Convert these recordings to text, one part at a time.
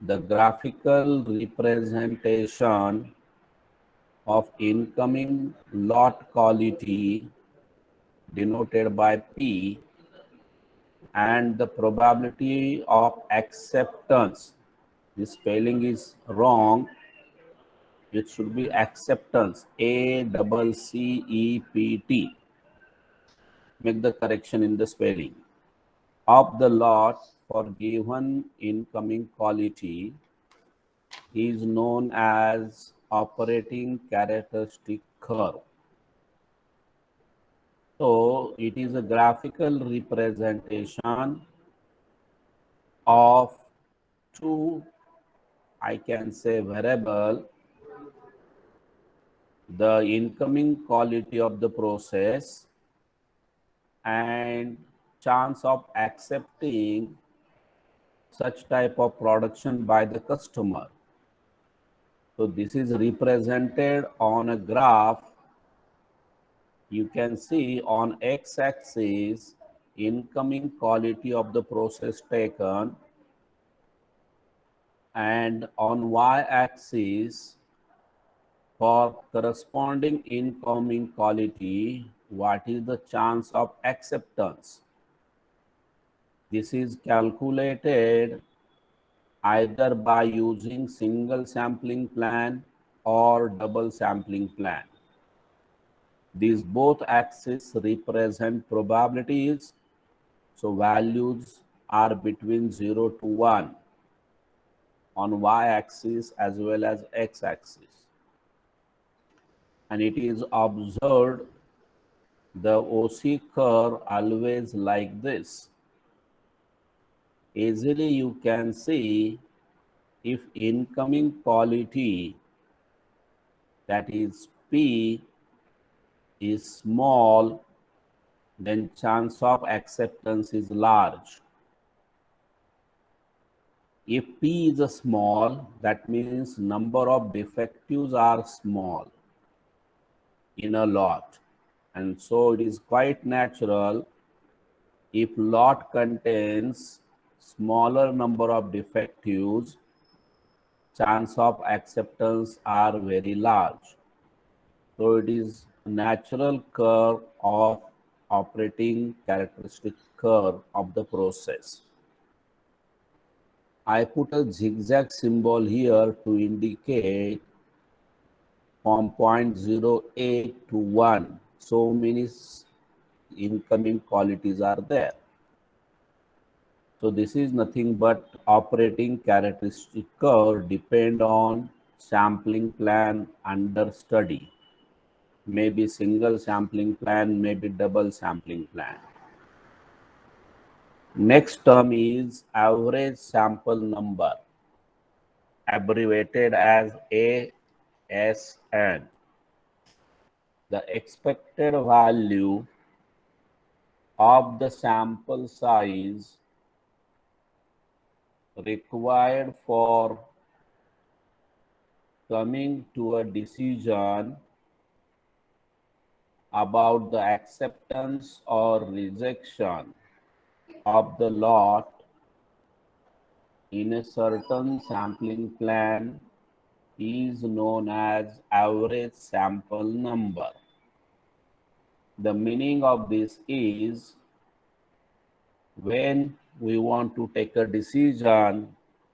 The graphical representation of incoming lot quality denoted by P and the probability of acceptance. This spelling is wrong. It should be acceptance. ACCEPT. Make the correction in the spelling. Of the lot for given incoming quality is known as operating characteristic curve. So it is a graphical representation of two, I can say, variable, the incoming quality of the process and chance of accepting such type of production by the customer. So this is represented on a graph. You can see on x-axis incoming quality of the process taken, and on y-axis for corresponding incoming quality, what is the chance of acceptance. This is calculated either by using single sampling plan or double sampling plan. These both axes represent probabilities, so values are between 0 to 1 on y-axis as well as x-axis. And it is observed the OC curve always like this. Easily you can see if incoming quality, that is P, is small, then chance of acceptance is large. If P is a small, that means number of defectives are small in a lot. And so it is quite natural if lot contains smaller number of defectives, chance of acceptance are very large. So it is a natural curve of operating characteristic curve of the process. I put a zigzag symbol here to indicate from 0.08 to 1, so many incoming qualities are there. So this is nothing but operating characteristic curve depend on sampling plan under study. Maybe single sampling plan, maybe double sampling plan. Next term is average sample number, abbreviated as ASN. The expected value of the sample size required for coming to a decision about the acceptance or rejection of the lot in a certain sampling plan is known as average sample number. The meaning of this is when we want to take a decision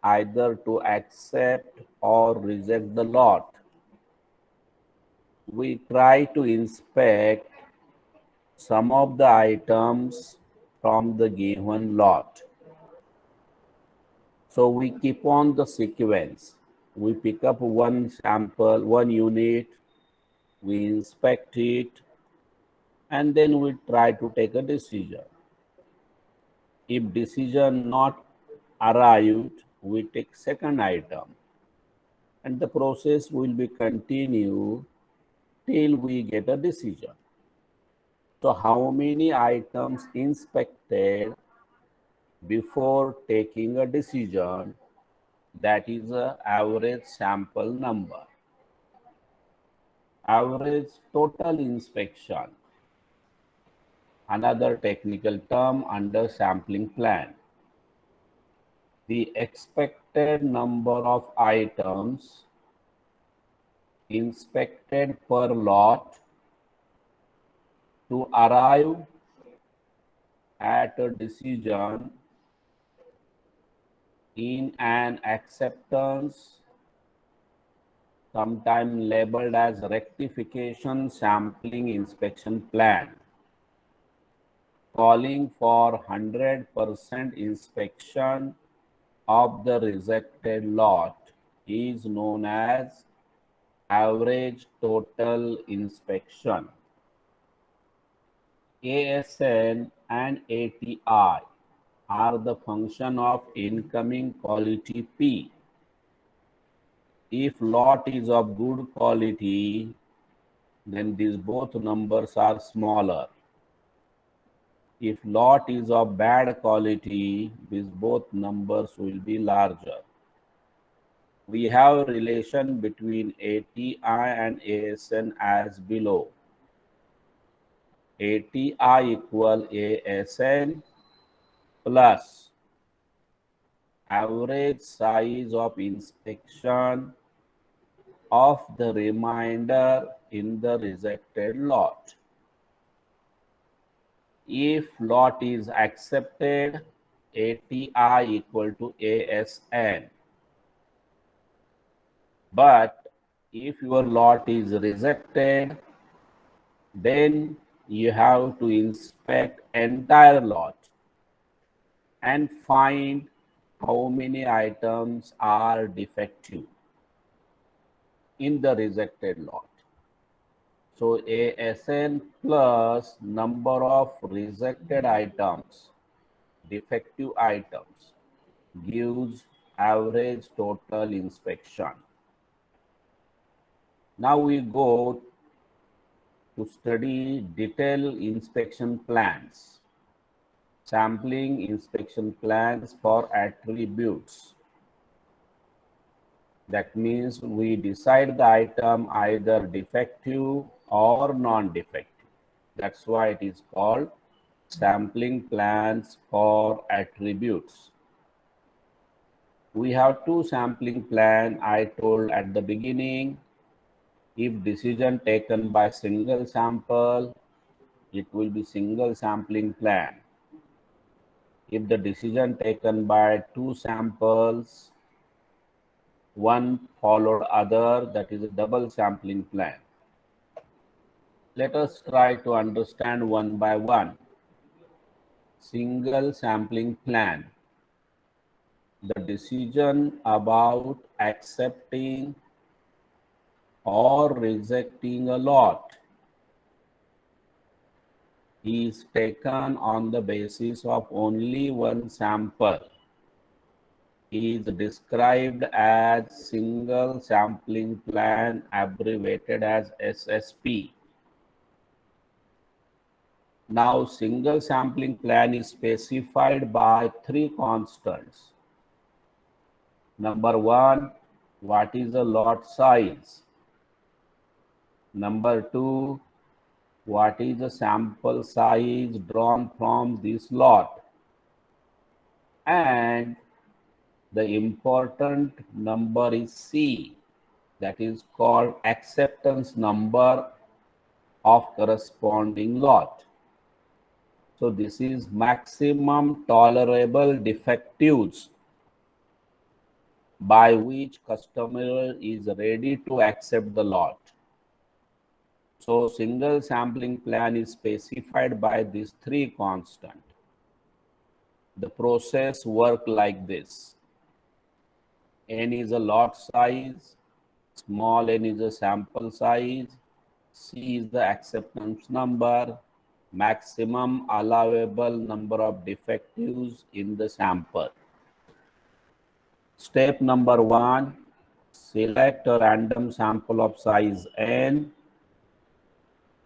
either to accept or reject the lot, we try to inspect some of the items from the given lot. So we keep on the sequence. We pick up one sample, one unit, we inspect it, and then we try to take a decision. If decision not arrived, we take second item, and the process will be continued till we get a decision. So how many items inspected before taking a decision, that is the average sample number. Average total inspection, another technical term under sampling plan. the expected number of items inspected per lot to arrive at a decision in an acceptance, sometimes labeled as rectification sampling inspection plan, calling for 100% inspection of the rejected lot, is known as average total inspection. ASN and ATI are the function of incoming quality P. If lot is of good quality, then these both numbers are smaller. If lot is of bad quality, these both numbers will be larger. We have a relation between ATI and ASN as below. ATI equal ASN plus average size of inspection of the remainder in the rejected lot. If lot is accepted, ATI equal to ASN. But if your lot is rejected, then you have to inspect entire lot and find how many items are defective in the rejected lot. So ASN plus number of rejected items, defective items, gives average total inspection. Now we go to study detailed inspection plans, sampling inspection plans for attributes. That means we decide the item either defective or non-defective. That's why it is called sampling plans for attributes. We have two sampling plans I told at the beginning. If decision taken by single sample, it will be single sampling plan. If the decision taken by two samples, one followed other, that is a double sampling plan. Let us try to understand one by one. Single sampling plan. The decision about accepting or rejecting a lot is taken on the basis of only one sample. Is described as single sampling plan, abbreviated as SSP. Now, single sampling plan is specified by three constants. Number one, what is the lot size? Number two, what is the sample size drawn from this lot? And the important number is C, that is called acceptance number of corresponding lot. So this is maximum tolerable defectives by which customer is ready to accept the lot. So single sampling plan is specified by these three constants. The process works like this. N is a lot size, small n is a sample size, C is the acceptance number, maximum allowable number of defectives in the sample. Step number one, select a random sample of size n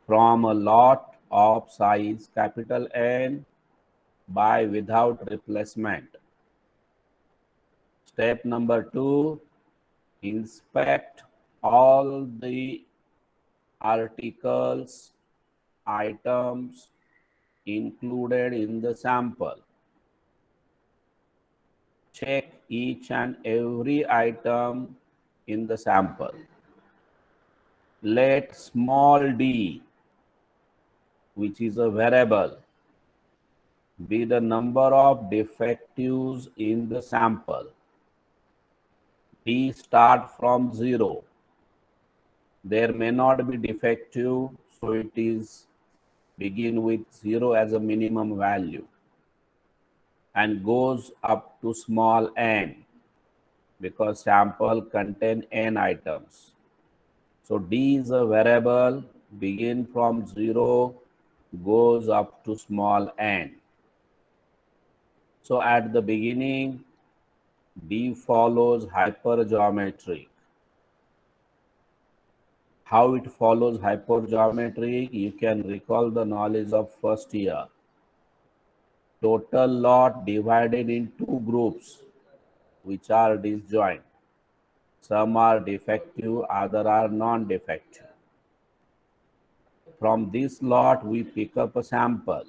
from a lot of size capital N by without replacement. Step number two, inspect all the articles, items included in the sample. check each and every item in the sample. Let small d, which is a variable, be the number of defectives in the sample. D start from 0. There may not be defective, so it is begin with 0 as a minimum value and goes up to small n because sample contain n items. So D is a variable, begin from 0, goes up to small n. So at the beginning, D follows hypergeometric. How it follows hypergeometric, you can recall the knowledge of first year. Total lot divided in two groups, which are disjoint. Some are defective, other are non-defective. From this lot, we pick up a sample.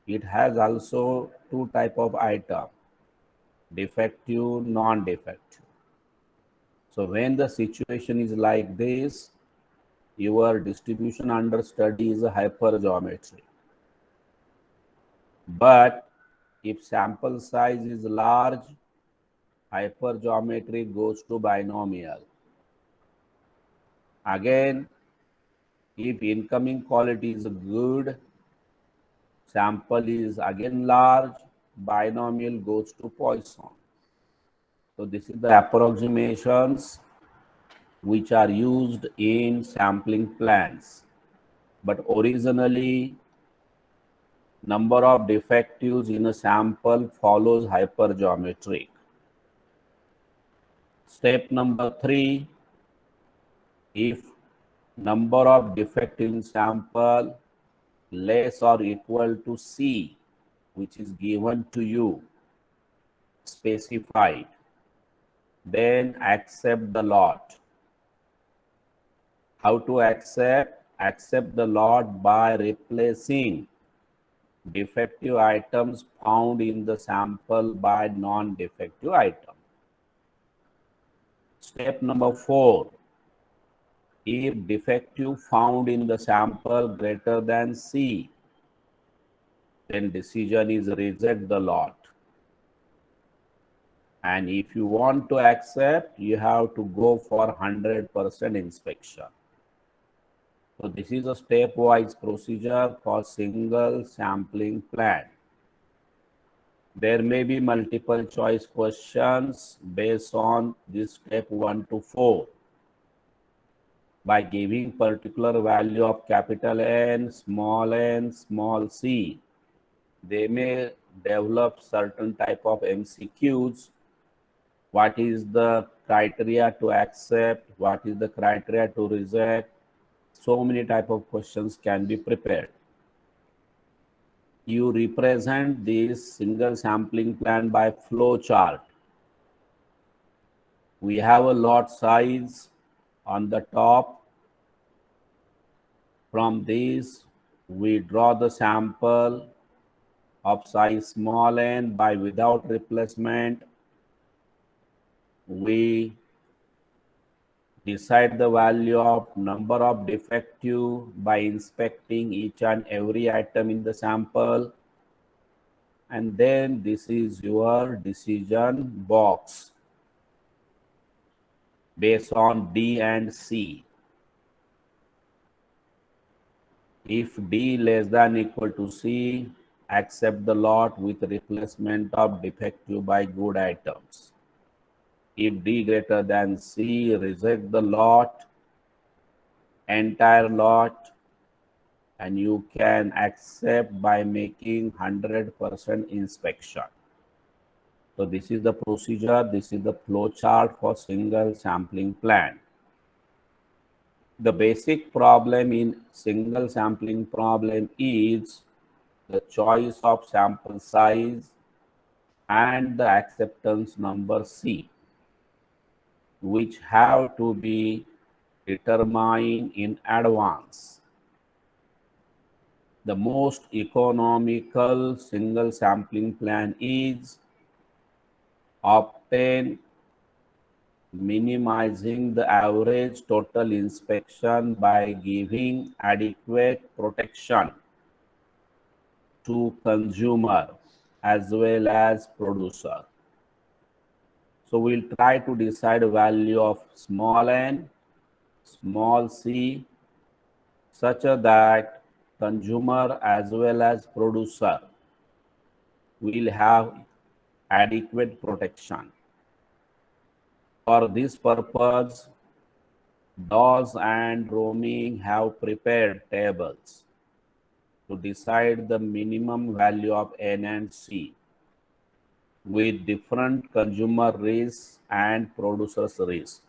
It has also two type of item, defective, non-defective. So when the situation is like this, your distribution under study is a hypergeometry. But if sample size is large, hypergeometry goes to binomial. Again, if incoming quality is good, sample is again large, binomial goes to Poisson. So this is the approximations which are used in sampling plans. But originally, number of defectives in a sample follows hypergeometric. Step number 3, if number of defectives in sample less or equal to C, which is given to you, specified, then accept the lot. How to accept? Accept the lot by replacing defective items found in the sample by non-defective item. Step number 4, if defective found in the sample greater than C, then decision is reject the lot. And if you want to accept, you have to go for 100% inspection. So this is a stepwise procedure for single sampling plan. There may be multiple choice questions based on this step 1 to 4. By giving particular value of capital N, small c, they may develop certain type of MCQs. What is the criteria to accept? What is the criteria to reject? So many type of questions can be prepared. You represent this single sampling plan by flow chart. We have a lot size on the top. From this, we draw the sample of size small n by without replacement. We decide the value of number of defective by inspecting each and every item in the sample. And then this is your decision box based on D and C. If D less than equal to C, accept the lot with replacement of defective by good items. If D greater than C, reject the lot, entire lot, and you can accept by making 100% inspection. So this is the procedure, this is the flow chart for single sampling plan. The basic problem in single sampling problem is the choice of sample size and the acceptance number C, which have to be determined in advance. The most economical single sampling plan is obtain minimizing the average total inspection by giving adequate protection to consumer as well as producer. So we'll try to decide value of small n, small c, such that consumer as well as producer will have adequate protection. For this purpose, DOS and Roaming have prepared tables to decide the minimum value of N and C with different consumer risk and producers risk,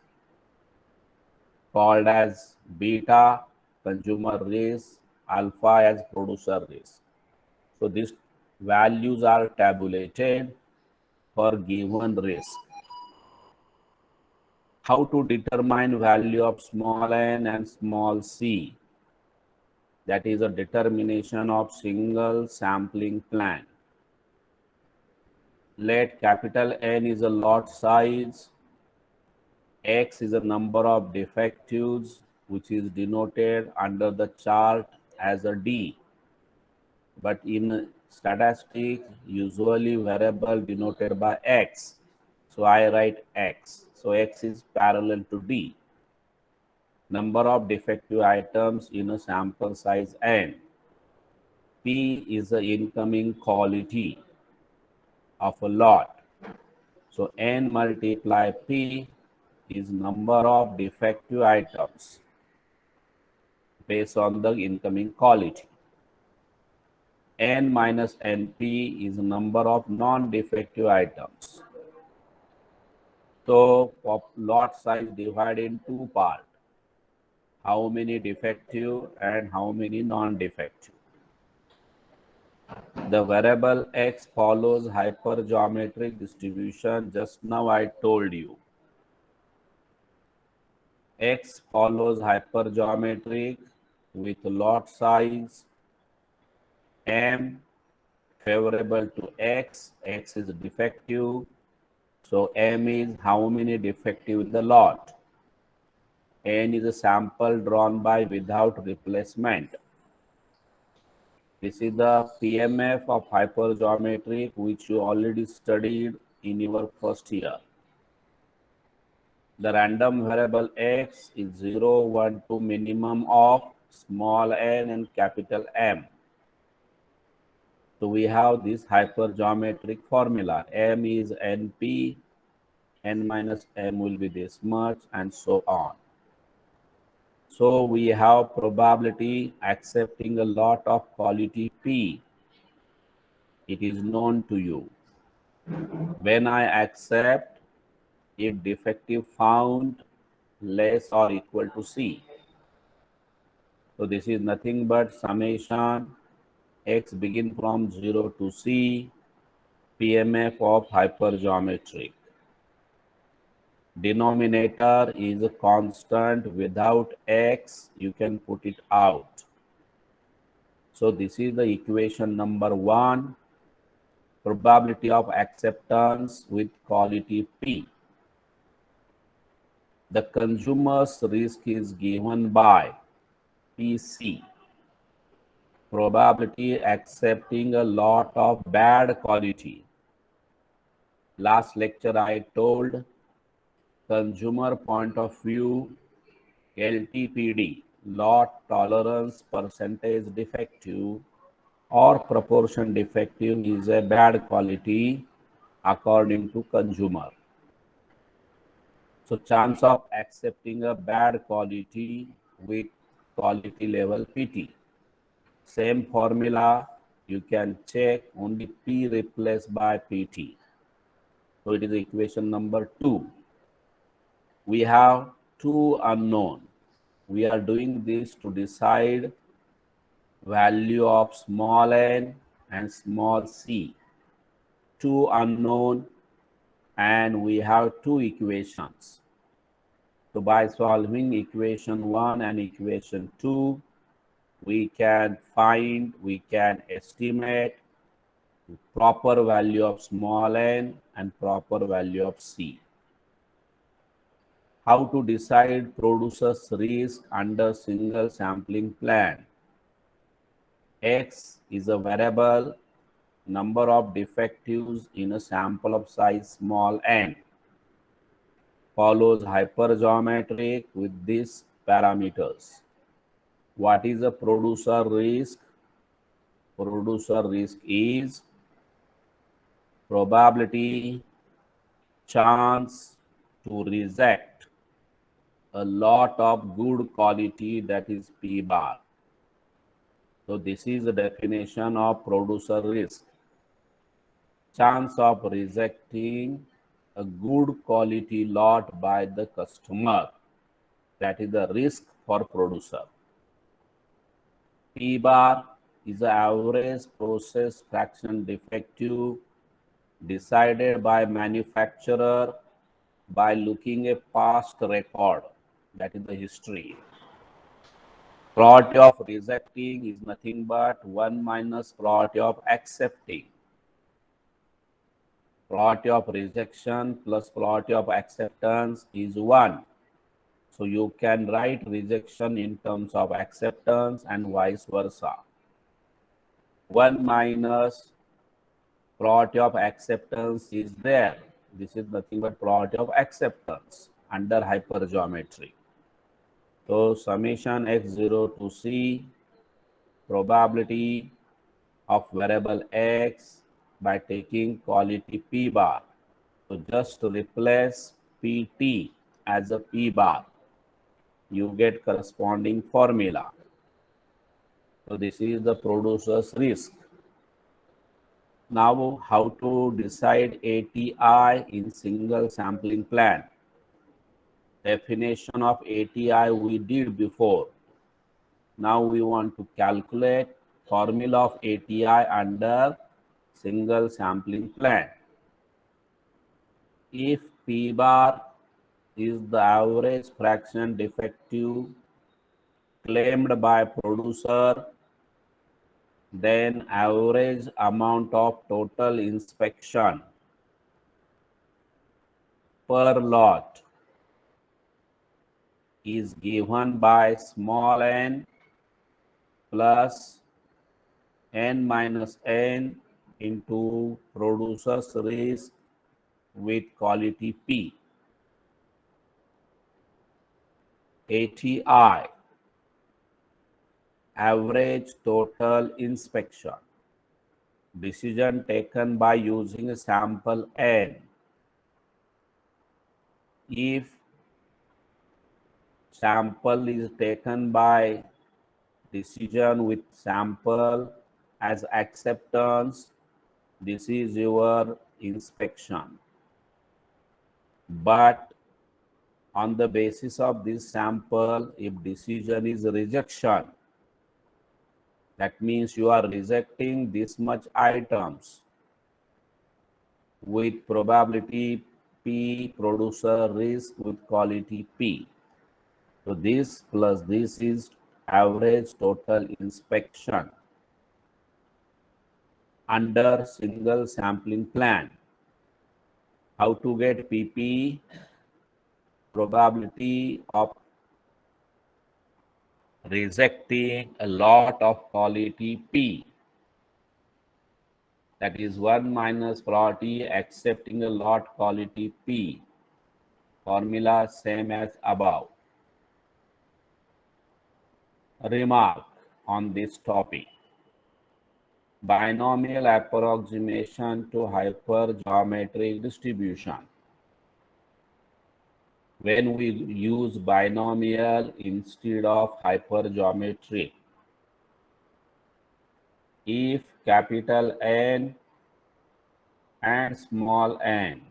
called as beta consumer risk, alpha as producer risk. So these values are tabulated for given risk. How to determine value of small n and small c? That is a determination of single sampling plan. Let capital N is a lot size, X is a number of defectives, which is denoted under the chart as a D. But in statistics, usually variable denoted by X. So I write X. So X is parallel to D. Number of defective items in a sample size N. P is the incoming quality of a lot. So N multiply P is number of defective items based on the incoming quality. N minus NP is number of non-defective items. So lot size divided in two parts. How many defective and how many non-defective. The variable X follows hypergeometric distribution. Just now I told you. X follows hypergeometric with lot size M favorable to X. X is defective. So M is how many defective in the lot. N is a sample drawn by without replacement. This is the PMF of hypergeometric, which you already studied in your first year. The random variable X is 0, 1, 2 minimum of small n and capital M. So we have this hypergeometric formula. M is NP, N minus M will be this much, and so on. So we have probability accepting a lot of quality P. It is known to you. When I accept, if defective found less or equal to C. So this is nothing but summation X begin from 0 to C, PMF of hypergeometric. Denominator is a constant. Without X, you can put it out. So this is the equation number 1, probability of acceptance with quality P. The consumer's risk is given by PC. Probability accepting a lot of bad quality. Last lecture I told consumer point of view, LTPD, lot tolerance percentage defective or proportion defective is a bad quality according to consumer. So chance of accepting a bad quality with quality level PT. Same formula, you can check only P replaced by PT. So it is equation number 2. We have two unknown. We are doing this to decide value of small n and small c. Two unknown, and we have two equations. So by solving equation 1 and equation 2, we can estimate proper value of small n and proper value of C. How to decide producer's risk under single sampling plan? X is a variable, number of defectives in a sample of size small n. Follows hypergeometric with these parameters. What is a producer risk? Producer risk is probability, chance to reject a lot of good quality, that is P bar. So this is the definition of producer risk. Chance of rejecting a good quality lot by the customer, that is the risk for producer. P bar is the average process fraction defective decided by manufacturer by looking a past record, that is the history. Probability of rejecting is nothing but 1 minus probability of accepting. Probability of rejection plus probability of acceptance is 1. So you can write rejection in terms of acceptance and vice versa. 1 minus probability of acceptance is there. This is nothing but probability of acceptance under hypergeometry. So summation x0 to C, probability of variable x by taking quality P bar. So just replace PT as a P bar. You get corresponding formula. So this is the producer's risk. Now how to decide ATI in single sampling plan? Definition of ATI we did before. Now we want to calculate formula of ATI under single sampling plan. If P bar is the average fraction defective claimed by producer, then average amount of total inspection per lot is given by small n plus n minus n into producer's risk with quality P. ATI, average total inspection, decision taken by using a sample n. If sample is taken by decision with sample as acceptance, this is your inspection. But on the basis of this sample, if decision is rejection, that means you are rejecting this much items with probability P, producer risk with quality P. So this plus this is average total inspection under single sampling plan. How to get PP? Probability of rejecting a lot of quality P. That is 1 minus probability accepting a lot quality P. Formula same as above. Remark on this topic. Binomial approximation to hypergeometric distribution. When we use binomial instead of hypergeometric, if capital N and small n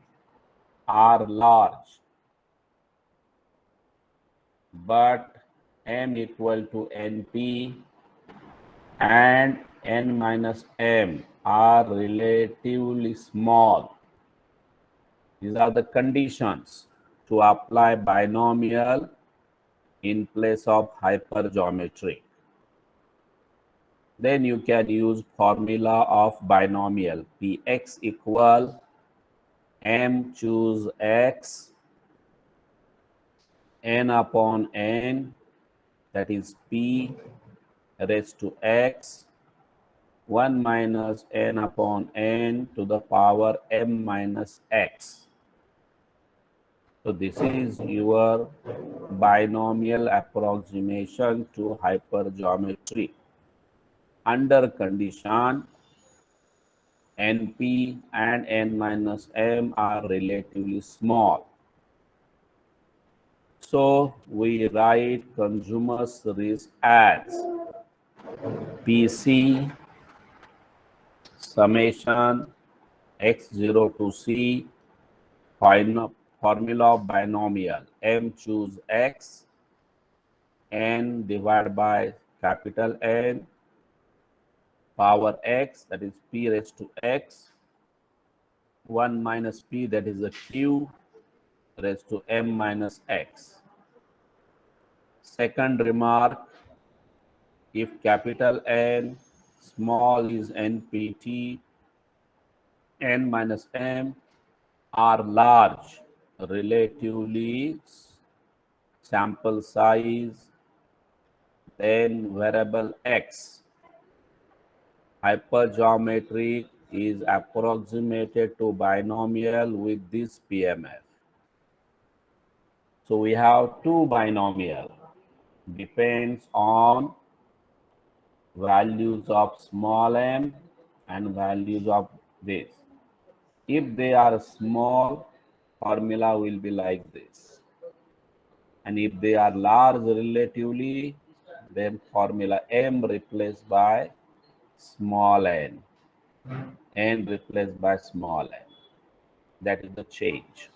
are large, but m equal to np and n minus m are relatively small, these are the conditions to apply binomial in place of hypergeometry. Then you can use formula of binomial. Px equal m choose x n upon n, that is p raised to x 1 minus n upon n to the power m minus x. So this is your binomial approximation to hypergeometry under condition np and n minus m are relatively small. So we write consumer's risk as PC summation x0 to c formula of binomial m choose x n divided by capital N power x, that is p raised to x 1 minus p, that is a q raised to m minus x. Second remark, if capital N small is npt n minus m are large, relatively sample size, then variable x, hypergeometry is approximated to binomial with this PMF. So we have two binomial, depends on values of small m and values of this. If they are small, formula will be like this. And if they are large relatively, then formula m replaced by small n, n replaced by small n. That is the change.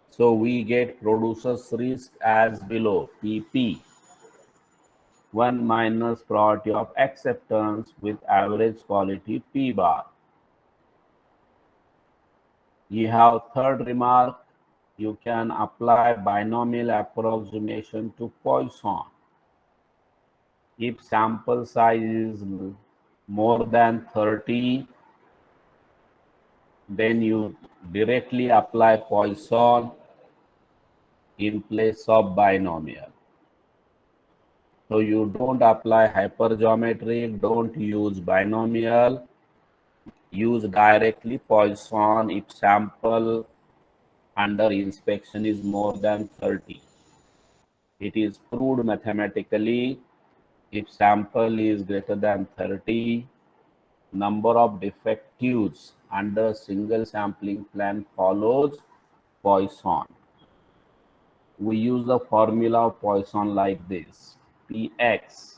So we get producer's risk as below. PP 1 minus probability of acceptance with average quality P bar. You have third remark. You can apply binomial approximation to Poisson. If sample size is more than 30, then you directly apply Poisson in place of binomial. So you don't apply hypergeometric, don't use binomial, use directly Poisson if sample under inspection is more than 30. It is proved mathematically if sample is greater than 30, number of defectives under single sampling plan follows Poisson. We use the formula of Poisson like this. Px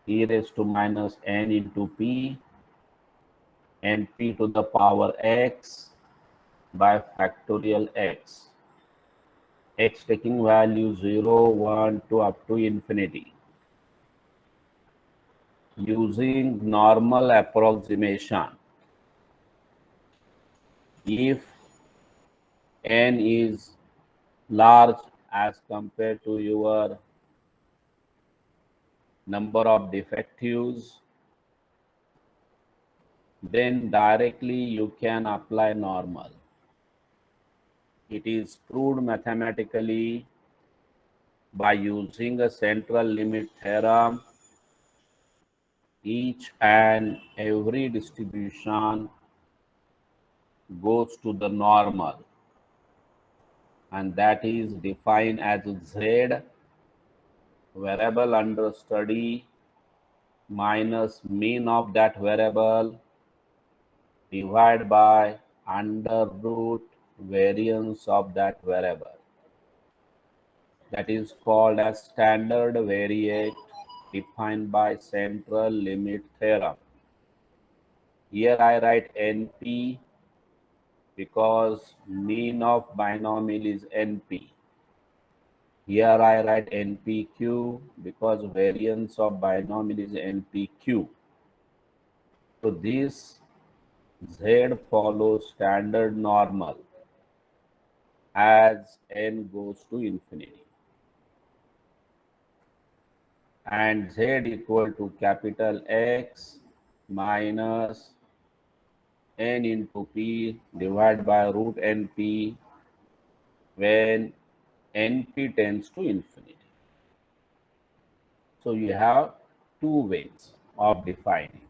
e raised to minus n into p and p to the power x by factorial x. X taking value 0, 1, 2 up to infinity. Using normal approximation, if n is large as compared to your number of defectives, then directly you can apply normal. It is proved mathematically by using a central limit theorem. Each and every distribution goes to the normal, and that is defined as z variable under study minus mean of that variable divided by under root variance of that variable. That is called as standard variate defined by central limit theorem. Here I write NP because mean of binomial is NP. Here I write NPQ because variance of binomial is NPQ. So this Z follows standard normal as n goes to infinity. and Z equal to capital X minus N into P divided by root NP when NP tends to infinity. So you have two ways of defining.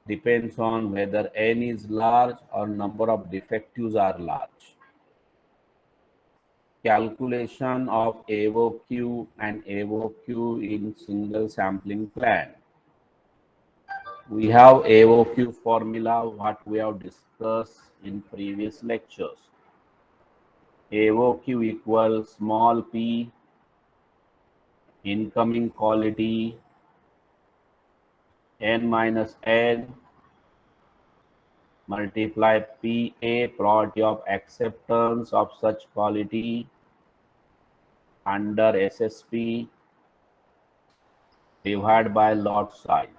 Depends on whether N is large or number of defectives are large. Calculation of AOQ and AOQ in single sampling plan. We have AOQ formula what we have discussed in previous lectures. AOQ equals small p incoming quality n minus n multiply PA probability of acceptance of such quality under SSP divided by lot size.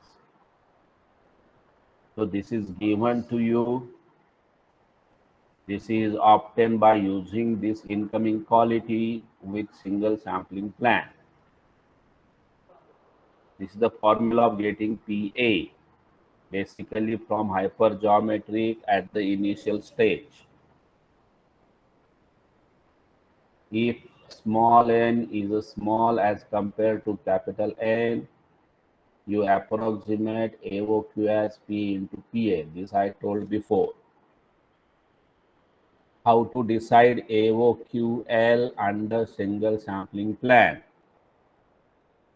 So this is given to you. This is obtained by using this incoming quality with single sampling plan. This is the formula of getting PA, basically from hypergeometric at the initial stage. If small n is small as compared to capital N, you approximate AOQ as P into PA. This I told before. How to decide AOQL under single sampling plan?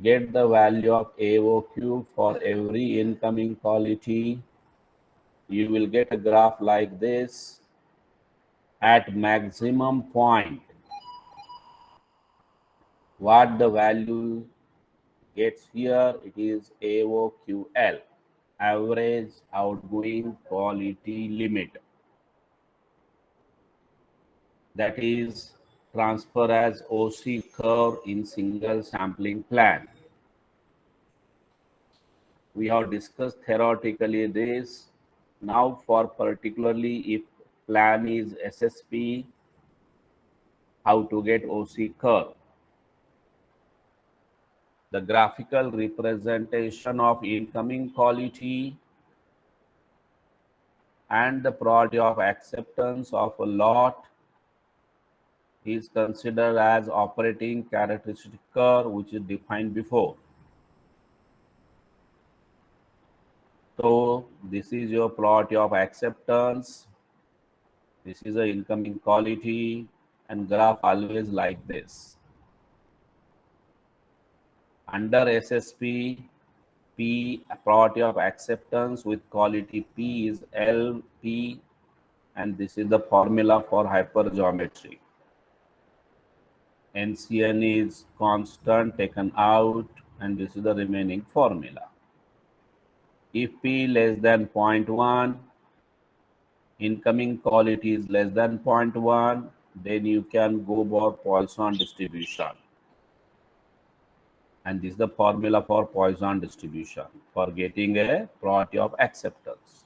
Get the value of AOQ for every incoming quality. You will get a graph like this. At maximum point, what the value gets here, it is AOQL, average outgoing quality limit. That is transfer as OC curve in single sampling plan. We have discussed theoretically this. Now for particularly if plan is SSP, how to get OC curve. The graphical representation of incoming quality and the probability of acceptance of a lot is considered as operating characteristic curve, which is defined before. So this is your probability of acceptance. This is the incoming quality, and graph always like this. Under SSP, P probability of acceptance with quality P is LP, and this is the formula for hypergeometry. NCN is constant taken out, and this is the remaining formula. If P less than 0.1, incoming quality is less than 0.1, then you can go for Poisson distribution. And this is the formula for Poisson distribution for getting a probability of acceptance.